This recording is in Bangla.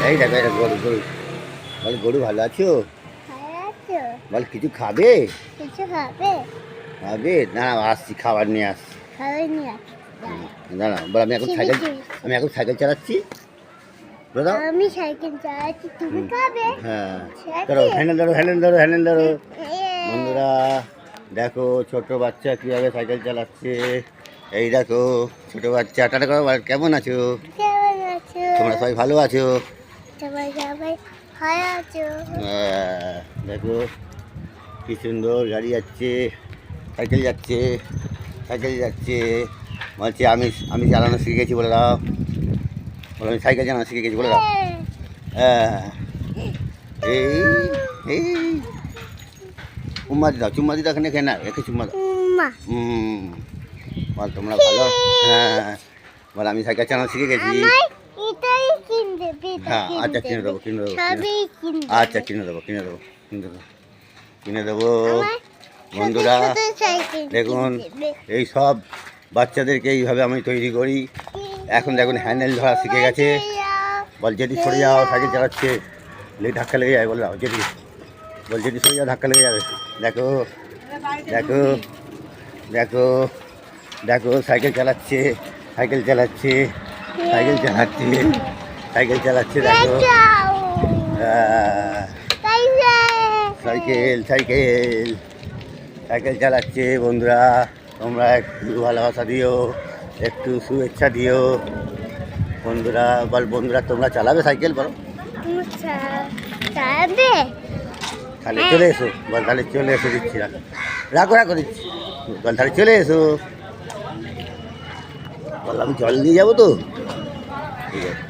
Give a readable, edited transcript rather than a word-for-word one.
এই দেখো এটা গরু গরু বল গরু ভালো আছো? বল কিছু খাবে? খাবে না আসছি খাবার নিয়ে আসছি। না না বল আমি এখন সাইকেল চালাচ্ছি। আমি সাইকেল চালাচ্ছি, তুমি খাবে? হ্যাঁ ধরো হ্যান্ডেল ধরো। বন্ধুরা দেখো ছোট বাচ্চা কীভাবে সাইকেল চালাচ্ছে। এই দেখো ছোট বাচ্চা টাটা করো। কেমন আছো? কেমন আছো? তোমরা সবাই ভালো আছো? সবাই ভালো আছো? দেখো কি সুন্দর গাড়ি যাচ্ছে, সাইকেল যাচ্ছে বলছি আমি চালানো শিখে গেছি বলে দাও। বলো আমি সাইকেল চালানো শিখে গেছি বলে দাও। হ্যাঁ এই এই চুম্মা দিদা এখানে খেয়ে না একে চুম্মা দাও। বল তোমরা ভালো? হ্যাঁ বল আমি সাইকেল চালানো শিখে গেছি। হ্যাঁ আচ্ছা কিনে দেবো আচ্ছা কিনে দেবো বন্ধুরা দেখুন এই সব বাচ্চাদেরকে এইভাবে আমি তৈরি করি। এখন দেখুন হ্যান্ডেল ধরা শিখে গেছে। বল যেটি সরে যাও সাইকেল চালাচ্ছে ধাক্কা লেগে যায় বল যেটি সরে যাও ধাক্কা লেগে যাবে। দেখো দেখো দেখো দেখো সাইকেল চালাচ্ছে দেখো সাইকেল চালাচ্ছে। বন্ধুরা তোমরা একটু ভালোবাসা দিও, একটু শুভেচ্ছা দিও বন্ধুরা। বন্ধুরা তোমরা চালাবে সাইকেল? বলো তাহলে চলে এসো। তাহলে চলে এসো দিচ্ছি রাখো দিচ্ছি। তাহলে চলে এসো। আমি জল নিয়ে যাবো তো। ঠিক আছে।